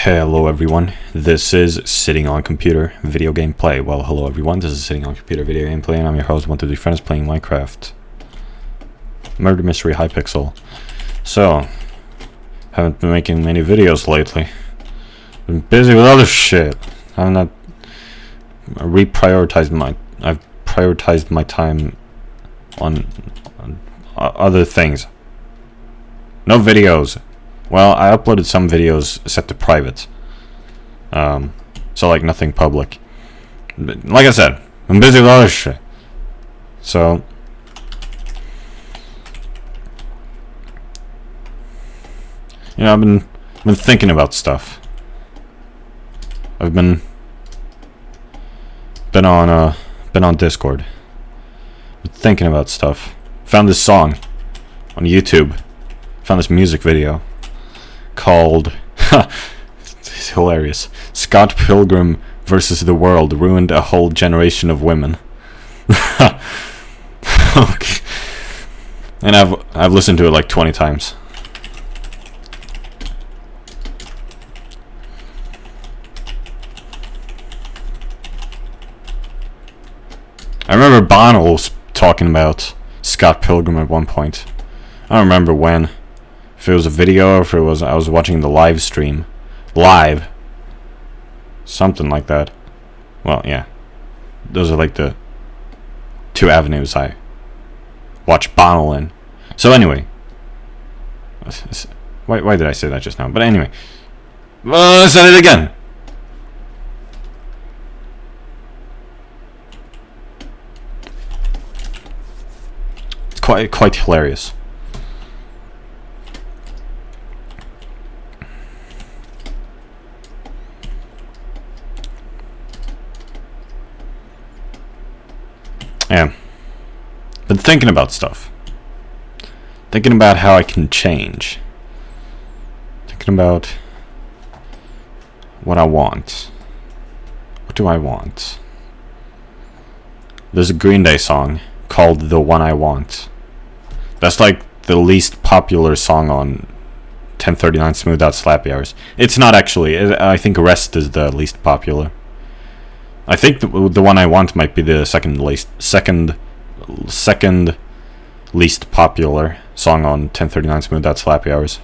Hello everyone, this is Sitting on Computer Video Gameplay. Well, hello everyone, this is Sitting on Computer Video Gameplay, and I'm your host, 123friends, playing Minecraft Murder Mystery Hypixel. So, haven't been making many videos lately. Been busy with other shit. I've prioritized my time on other things. No videos. Well, I uploaded some videos set to private. So like nothing public. But like I said, I'm busy with other shit. So I've been thinking about stuff. I've been on Discord. Been thinking about stuff. Found this song on YouTube. Found this music video called it's hilarious. Scott Pilgrim versus the World ruined a whole generation of women. Okay. And I've listened to it like 20 times. I remember Bono was talking about Scott Pilgrim at one point. I don't remember when. If it was a video or if it was I was watching the live stream. Live. Something like that. Well, yeah. Those are like the two avenues I watch Bono in. So anyway. Why did I say that just now? But anyway. I said it again. It's quite hilarious. Yeah. Been thinking about stuff. Thinking about how I can change. Thinking about what I want. What do I want? There's a Green Day song called The One I Want. That's like the least popular song on 1039 Smooth Out Slappy Hours. It's not actually. I think Rest is the least popular. I think the One I Want might be the second least popular song on 1039 Smooth Out Slappy Hours.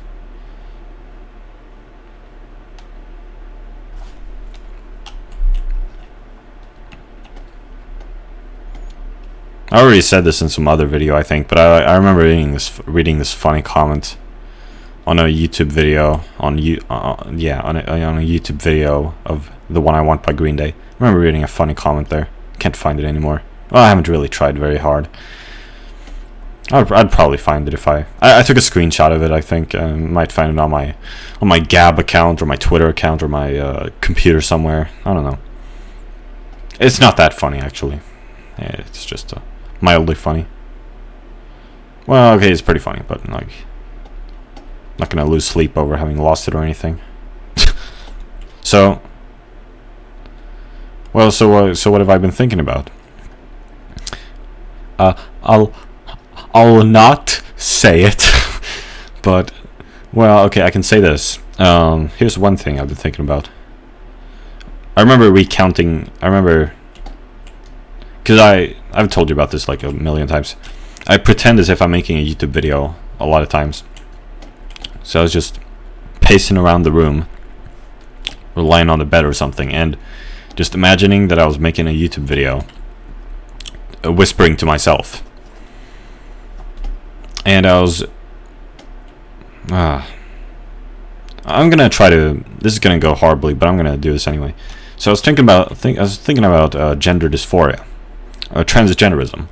I already said this in some other video, I think, but I remember reading this funny comment on a YouTube video on a YouTube video of The One I Want by Green Day. I remember reading a funny comment there. Can't find it anymore. Well, I haven't really tried very hard. I'd probably find it if I took a screenshot of it. I think might find it on my Gab account or my Twitter account or my computer somewhere. I don't know. It's not that funny actually. It's just mildly funny. Well, okay, it's pretty funny, but like, not gonna lose sleep over having lost it or anything. So what have I been thinking about? I'll not say it, but well, okay, I can say this. Here's one thing I've been thinking about. I remember because I've told you about this like a million times. I pretend as if I'm making a YouTube video a lot of times. So I was just pacing around the room, or lying on the bed or something, and just imagining that I was making a YouTube video, whispering to myself. And I was I'm gonna try to, this is gonna go horribly, but I'm gonna do this anyway. So I was thinking about gender dysphoria, transgenderism,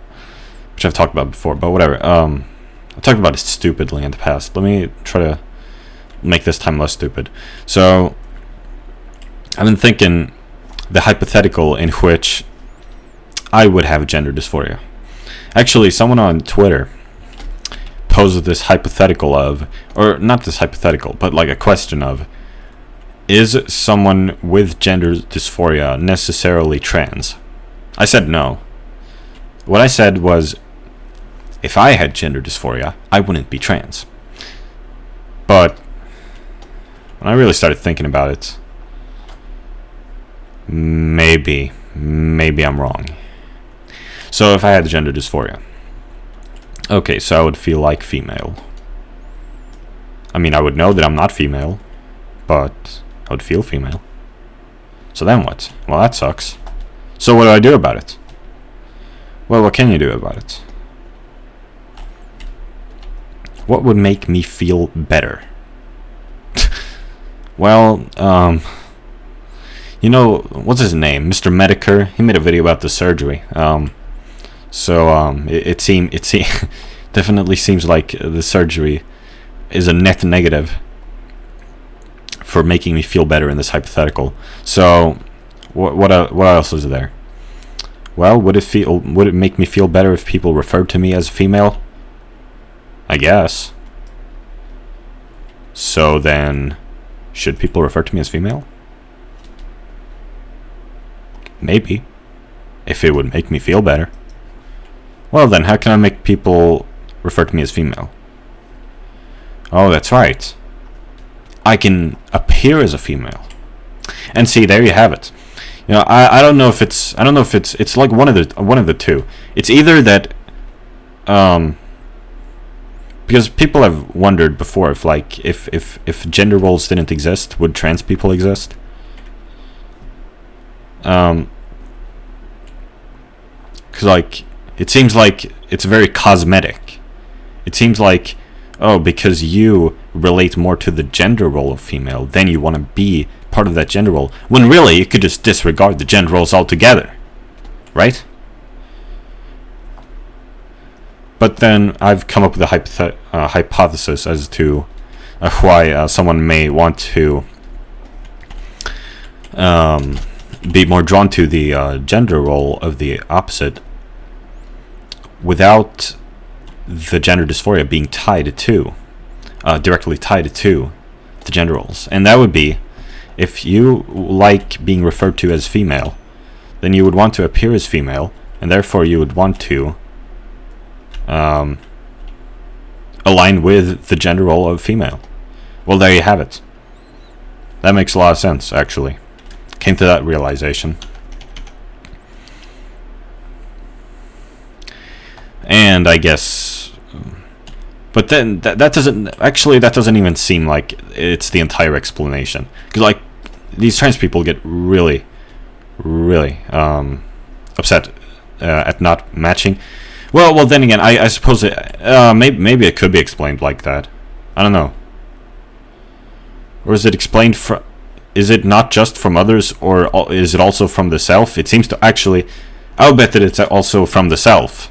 which I've talked about before, but whatever. I talked about it stupidly in the past. Let me try to make this time less stupid. So I've been thinking the hypothetical in which I would have gender dysphoria. Actually, someone on Twitter posed this hypothetical of, or not this hypothetical, but like a question of, is someone with gender dysphoria necessarily trans? I said no. What I said was, if I had gender dysphoria, I wouldn't be trans. But when I really started thinking about it, maybe I'm wrong. So if I had gender dysphoria, okay, so I would feel like female. I mean, I would know that I'm not female, but I would feel female. So then what? Well, that sucks. So what do I do about it? Well, what can you do about it? What would make me feel better? Well, you know, what's his name? Mr. Medicare. He made a video about the surgery. It definitely seems like the surgery is a net negative for making me feel better in this hypothetical. So, what else is there? Well, would it make me feel better if people referred to me as female? I guess. So then, should people refer to me as female? Maybe. If it would make me feel better. Well then, how can I make people refer to me as female? Oh, that's right. I can appear as a female. And see, there you have it. You know, I don't know if it's it's like one of the two. It's either that because people have wondered before if gender roles didn't exist, would trans people exist? Because like it seems like it's very cosmetic. It seems like, oh, because you relate more to the gender role of female, then you want to be part of that gender role. When really you could just disregard the gender roles altogether, right? But then I've come up with a hypothesis as to why someone may want to be more drawn to the gender role of the opposite without the gender dysphoria being tied to, directly tied to the gender roles. And that would be, if you like being referred to as female, then you would want to appear as female, and therefore you would want to align with the gender role of female. Well, there you have it. That makes a lot of sense, actually. Came to that realization. And I guess, but then that doesn't even seem like it's the entire explanation, because like these trans people get really upset at not matching. Well then again, I suppose maybe it could be explained like that. I don't know. Or is it explained from? Is it not just from others, or is it also from the self? It seems to actually. I'll bet that it's also from the self.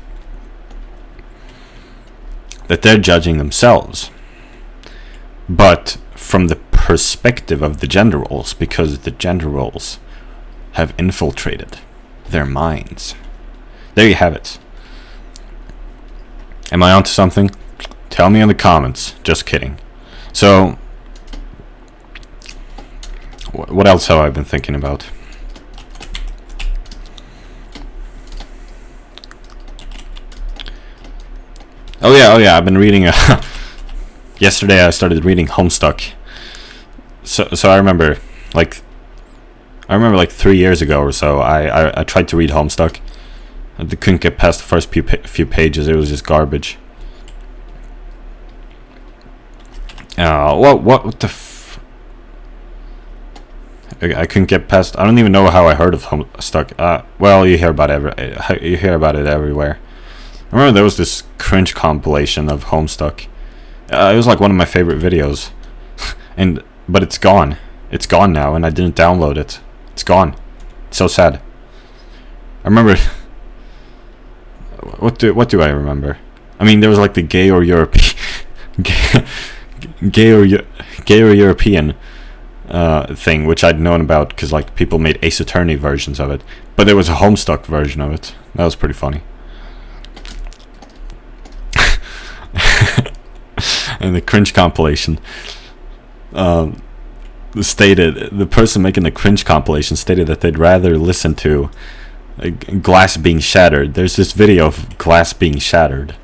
That they're judging themselves. But from the perspective of the gender roles, because the gender roles have infiltrated their minds. There you have it. Am I onto something? Tell me in the comments. Just kidding. So, what else have I been thinking about? Oh yeah, I've been reading yesterday I started reading Homestuck. So I remember like 3 years ago or so I tried to read Homestuck. I couldn't get past the first few pages. It was just garbage. What the I couldn't get past. I don't even know how I heard of Homestuck. Well, you hear about it everywhere. I remember there was this cringe compilation of Homestuck. It was like one of my favorite videos, but it's gone. It's gone now, and I didn't download it. It's gone. It's so sad. I remember. What do I remember? I mean, there was like the gay or European, gay or European thing, which I'd known about because like people made Ace Attorney versions of it. But there was a Homestuck version of it. That was pretty funny. And the cringe compilation the person making the cringe compilation stated that they'd rather listen to glass being shattered. There's this video of glass being shattered.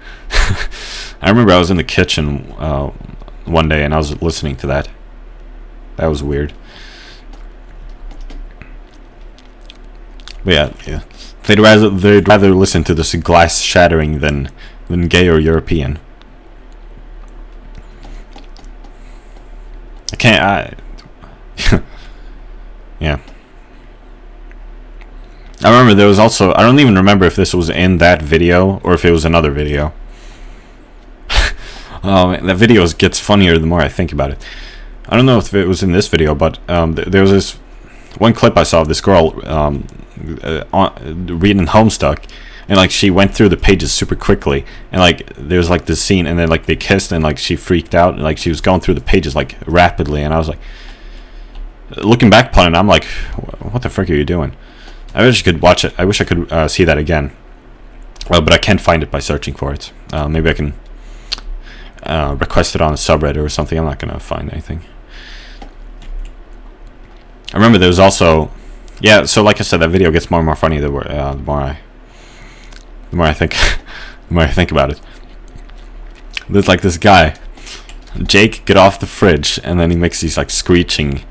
I remember I was in the kitchen one day and I was listening to that. That was weird. But yeah. They'd rather listen to this glass shattering than gay or European. Yeah. I remember there was also, I don't even remember if this was in that video or if it was another video. Oh man, that video gets funnier the more I think about it. I don't know if it was in this video, but there was this one clip I saw of this girl reading Homestuck, and like she went through the pages super quickly, and like there's like this scene, and then like they kissed, and like she freaked out, and like she was going through the pages like rapidly, and I was like, looking back upon it, I'm like, what the frick are you doing? I wish I could watch it. I wish I could see that again, but I can't find it by searching for it. Maybe I can request it on a subreddit or something. I'm not gonna find anything. I remember there was also, yeah. So like I said, that video gets more and more funny the more I think, the more I think about it. There's like this guy, Jake, get off the fridge, and then he makes these like screeching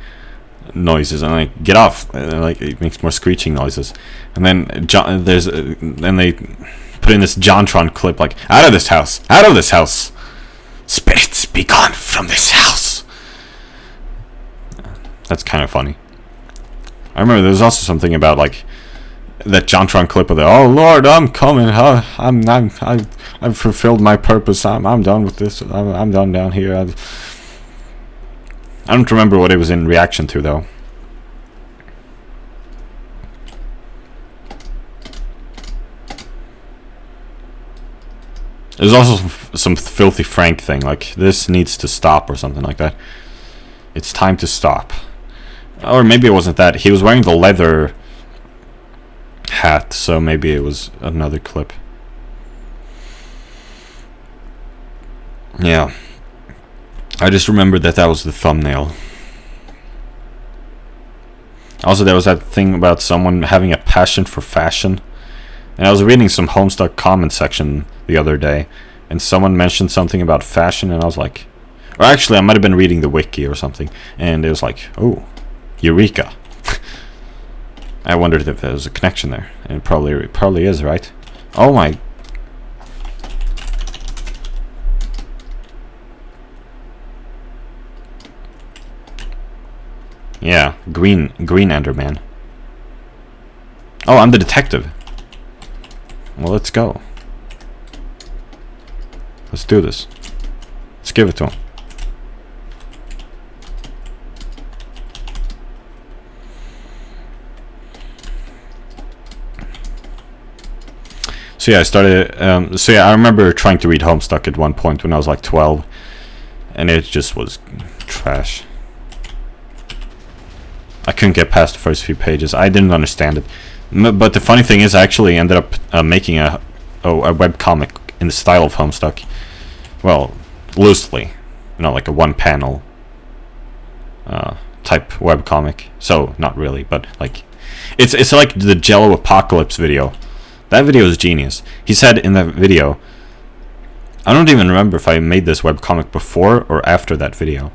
noises, and like get off, and like it makes more screeching noises, and then then they put in this JonTron clip like, out of this house, spirits be gone from this house. That's kind of funny. I remember there was also something about like that JonTron clip of the, oh Lord, I'm coming, I've fulfilled my purpose, I'm done with this, I'm done down here. I don't remember what it was in reaction to though. There's also some Filthy Frank thing like, this needs to stop or something like that. It's time to stop. Or maybe it wasn't that. He was wearing the leather hat, so maybe it was another clip. Yeah. I just remembered that was the thumbnail. Also, there was that thing about someone having a passion for fashion. And I was reading some Homestuck comment section the other day, and someone mentioned something about fashion, and I was like, or actually I might have been reading the wiki or something, and it was like, oh, Eureka. I wondered if there was a connection there, and it probably is, right? Oh my. Yeah, green Enderman. Oh, I'm the detective. Well, let's go. Let's do this. Let's give it to him. So yeah, I started. I remember trying to read Homestuck at one point when I was like 12, and it just was trash. I couldn't get past the first few pages. I didn't understand it. But the funny thing is, I actually ended up making a webcomic in the style of Homestuck. Well, loosely, like a one-panel type webcomic. So not really, but like it's like the Jello Apocalypse video. That video is genius. He said in that video, I don't even remember if I made this webcomic before or after that video,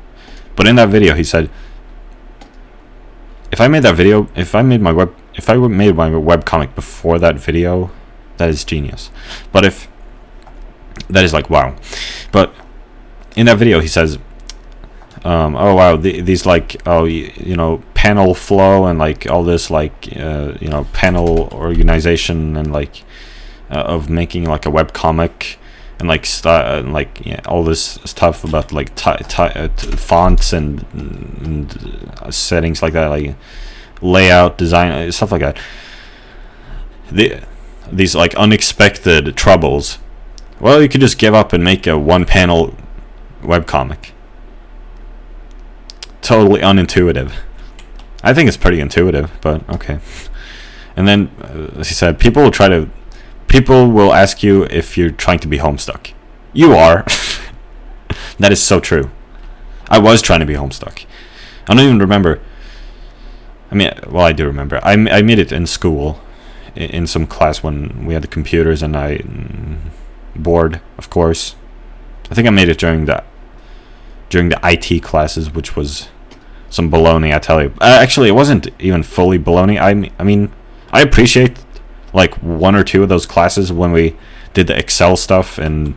but in that video he said, if I made my webcomic before that video, that is genius. But if that is like, wow. But in that video he says, oh wow, these like, panel flow and like all this like panel organization and like of making like a webcomic and like all this stuff about like fonts and settings like that, like layout, design, stuff like that. These like unexpected troubles. Well, you could just give up and make a one-panel webcomic. Totally unintuitive. I think it's pretty intuitive, but okay. And then, as he said, people will ask you if you're trying to be Homestuck. You are. That is so true. I was trying to be Homestuck. I don't even remember. I mean, well, I do remember. I made it in school, in some class when we had the computers, and I bored, of course. I think I made it during the IT classes, which was some baloney, I tell you. Actually, it wasn't even fully baloney. I mean, I appreciate like one or two of those classes when we did the Excel stuff and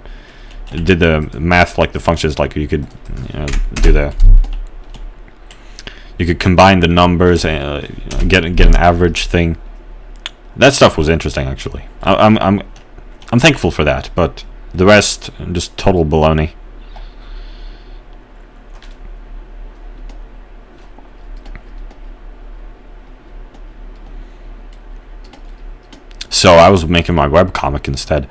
did the math, like the functions, like you could, you could combine the numbers and get an average thing. That stuff was interesting, actually. I'm thankful for that, but the rest, just total baloney. So I was making my webcomic instead.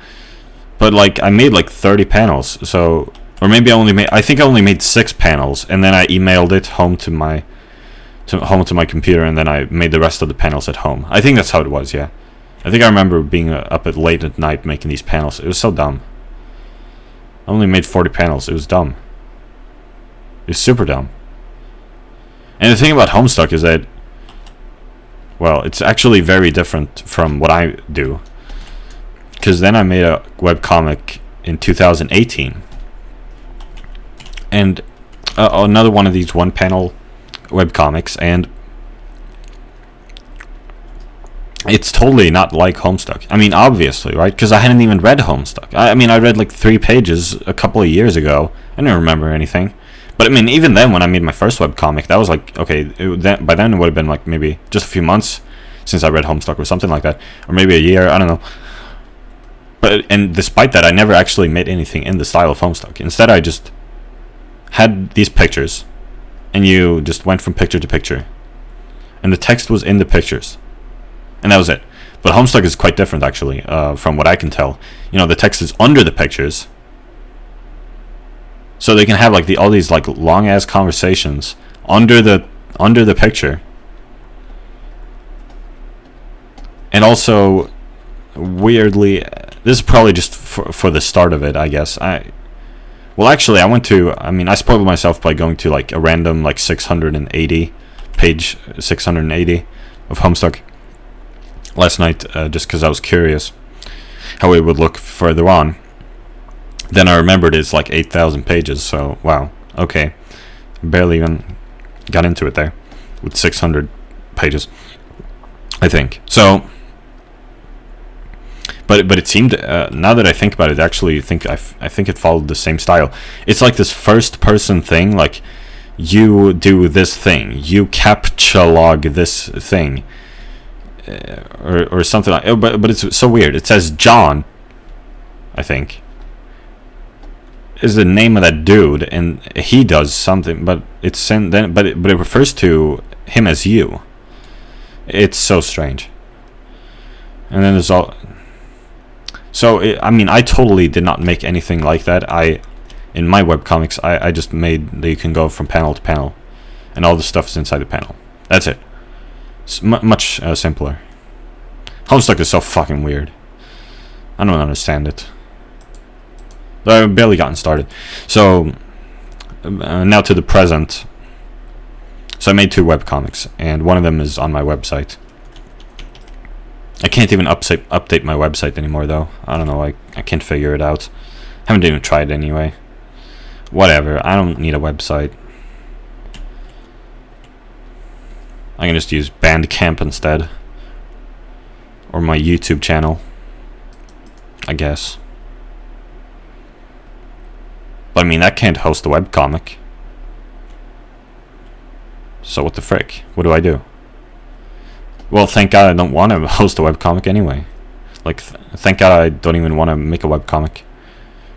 But like I made like 30 panels, so or maybe I think I only made 6 panels, and then I emailed it home to my computer, and then I made the rest of the panels at home. I think that's how it was, yeah. I think I remember being up at late at night making these panels. It was so dumb. I only made 40 panels. It was dumb. It was super dumb. And the thing about Homestuck is that, well, it's actually very different from what I do. Because then I made a webcomic in 2018. And another one of these one-panel webcomics, and it's totally not like Homestuck. I mean, obviously, right? Because I hadn't even read Homestuck. I mean, I read like 3 pages a couple of years ago. I didn't remember anything. But I mean, even then, when I made my first webcomic, that was like, okay, by then it would have been like maybe just a few months since I read Homestuck or something like that. Or maybe a year, I don't know. And despite that, I never actually made anything in the style of Homestuck. Instead, I just had these pictures, and you just went from picture to picture. And the text was in the pictures. And that was it. But Homestuck is quite different, actually, from what I can tell. You know, the text is under the pictures. So they can have like all these like long ass conversations under the picture. And also, weirdly, this is probably just for the start of it, I guess. Well, actually, I spoiled myself by going to like a random like 680 of Homestuck last night, just because I was curious how it would look further on. Then I remembered it's like 8,000 pages, so wow, okay. Barely even got into it there with 600 pages, I think. So, but it seemed, now that I think about it, actually I think it followed the same style. It's like this first person thing, like you do this thing, you captcha log this thing, or something like. But it's so weird. It says John, I think, is the name of that dude, and he does something, but it refers to him as you. It's so strange. And then there's all. So I mean, I totally did not make anything like that. In my webcomics, I just made that you can go from panel to panel, and all the stuff is inside the panel. That's it. It's much simpler. Homestuck is so fucking weird. I don't understand it. I've barely gotten started. So, now to the present. So I made 2 webcomics, and one of them is on my website. I can't even update my website anymore, though. I don't know, I can't figure it out. Haven't even tried anyway. Whatever, I don't need a website. I can just use Bandcamp instead. Or my YouTube channel, I guess. But I mean, that can't host a webcomic. So what the frick? What do? Well, thank God I don't want to host a webcomic anyway. Like, thank God I don't even want to make a webcomic.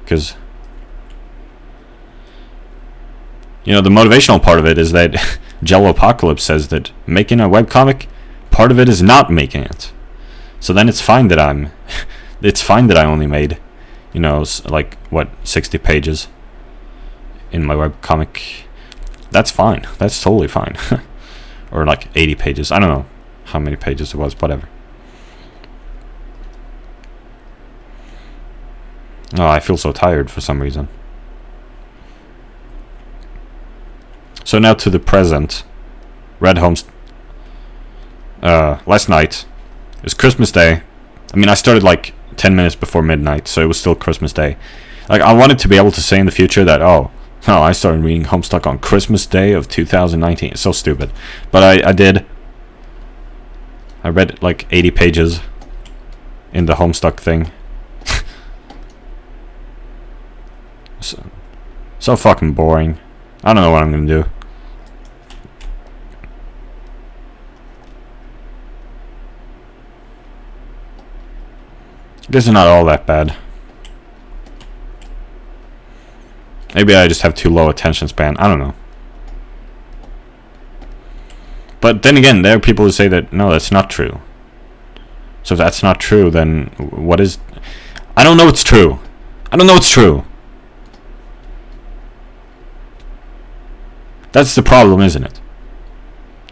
Because, you know, the motivational part of it is that Jello Apocalypse says that making a webcomic, part of it is not making it. So then it's fine that I only made, you know, like, 60 pages in my webcomic. That's fine. That's totally fine. Or like 80 pages. I don't know how many pages it was, whatever. Oh, I feel so tired for some reason. So now to the present. Red Homes. Last night. It was Christmas Day. I mean, I started like 10 minutes before midnight, so it was still Christmas Day. Like, I wanted to be able to say in the future that, oh, Oh, I started reading Homestuck on Christmas Day of 2019. It's so stupid. But I did. I read like 80 pages in the Homestuck thing. So fucking boring. I don't know what I'm gonna do. This is not all that bad. Maybe I just have too low attention span. I don't know. But then again, there are people who say that, no, that's not true. So if that's not true, then what is... I don't know what's true. I don't know what's true. That's the problem, isn't it?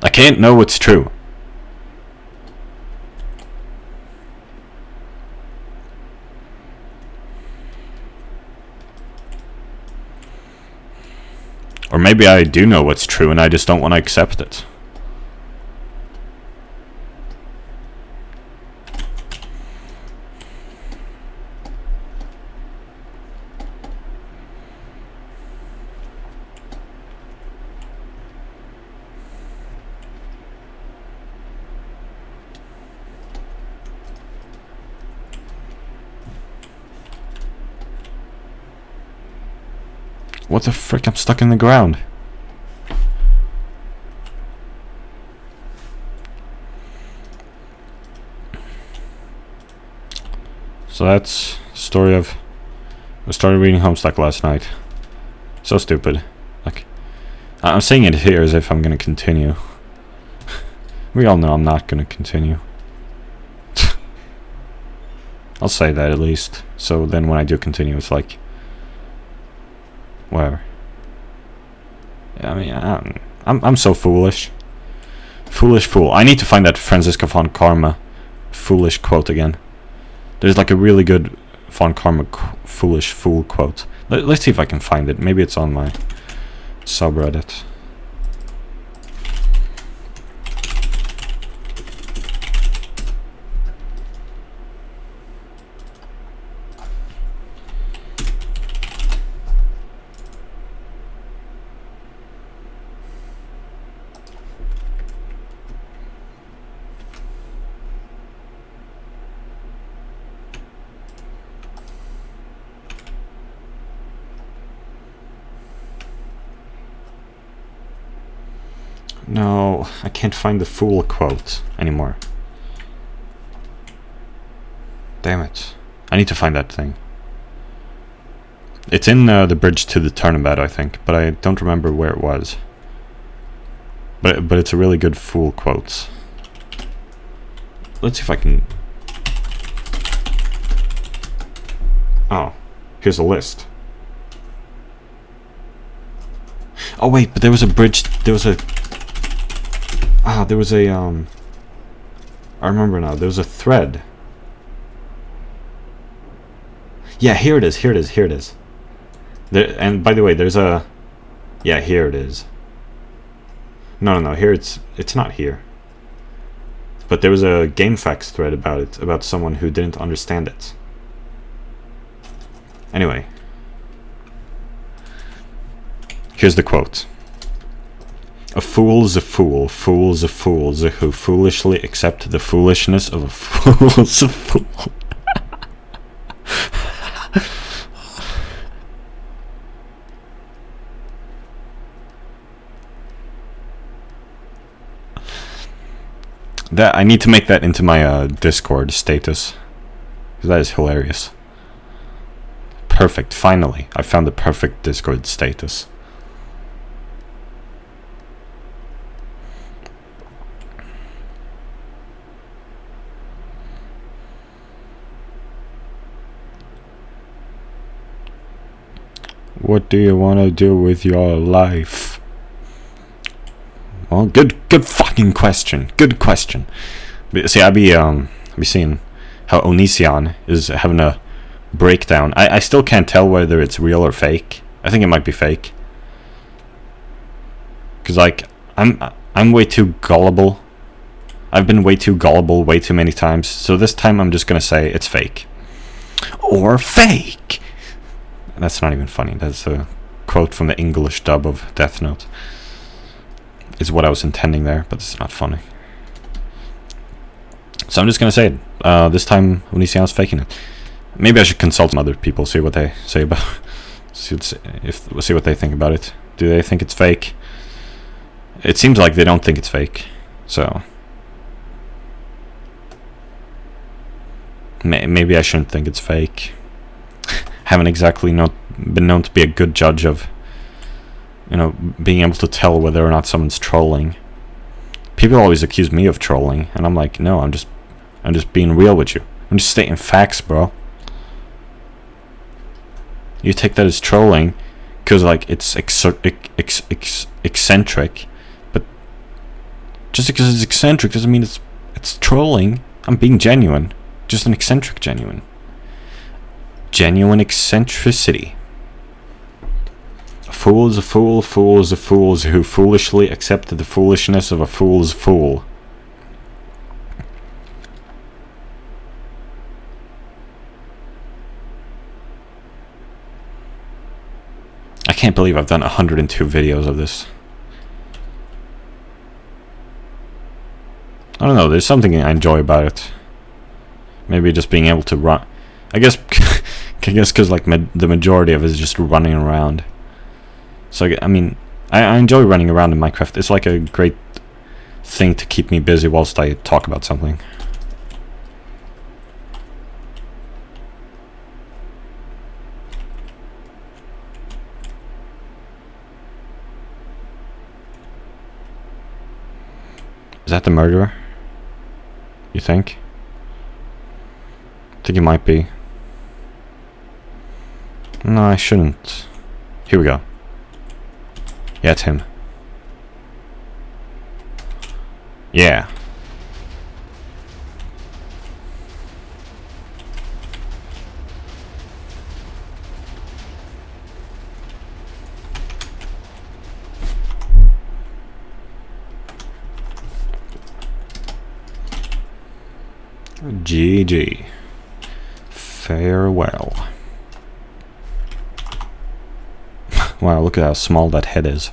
I can't know what's true. Or maybe I do know what's true and I just don't want to accept it. What the frick? I'm stuck in the ground. So that's the story of... I started reading Homestuck last night. So stupid. Like, I'm saying it here as if I'm gonna continue. We all know I'm not gonna continue. I'll say that at least. So then when I do continue, it's like... whatever. Yeah, I mean, I'm so foolish. Foolish fool. I need to find that Franziska von Karma foolish quote again. There's like a really good von Karma foolish fool quote. Let's see if I can find it. Maybe it's on my subreddit. No, I can't find the fool quote anymore. Damn it. I need to find that thing. It's in the bridge to the Turnabout, I think, but I don't remember where it was. But it's a really good fool quote. Let's see if I can... Oh, here's a list. Oh wait, but there was a bridge, there was a... I remember now, there was a thread. Yeah, here it is, here it is, here it is. There, and by the way, there's a... Yeah, here it is. No, here it's not here. But there was a GameFAQs thread about it, about someone who didn't understand it. Anyway. Here's the quote. A fool's a fool, fool's a fool, who foolishly accept the foolishness of a fool's a fool. That I need to make that into my Discord status, because that is hilarious. Perfect, finally. I found the perfect Discord status. What do you want to do with your life? Well, good fucking question. Good question. See, I be seeing how Onision is having a breakdown. I still can't tell whether it's real or fake. I think it might be fake. Cause like I'm way too gullible. I've been way too gullible way too many times. So this time I'm just gonna say it's fake. Or fake. That's not even funny. That's quote from the English dub of Death Note. Is what I was intending there, but it's not funny. So I'm just gonna say it. This time Onision's faking it. Maybe I should consult some other people, see what they say about, see what they think about it. Do they think it's fake? It seems like they don't think it's fake. So maybe I shouldn't think it's fake. Haven't exactly been known to be a good judge of, you know, being able to tell whether or not someone's trolling. People always accuse me of trolling, and I'm like, no, I'm just being real with you. I'm just stating facts, bro. You take that as trolling because, like, it's eccentric, but just because it's eccentric doesn't mean it's trolling. I'm being genuine, just an eccentric genuine eccentricity. A fool is a fool, fool is a fool who foolishly accepted the foolishness of a fool's fool. I can't believe I've done 102 videos of this. I don't know, there's something I enjoy about it. Maybe just being able to run. I guess because like the majority of it is just running around. So I mean, I enjoy running around in Minecraft. It's like a great thing to keep me busy whilst I talk about something. Is that the murderer? You think? I think it might be. No, I shouldn't. Here we go. Yeah, it's him. Yeah. GG. Farewell. Wow, look at how small that head is.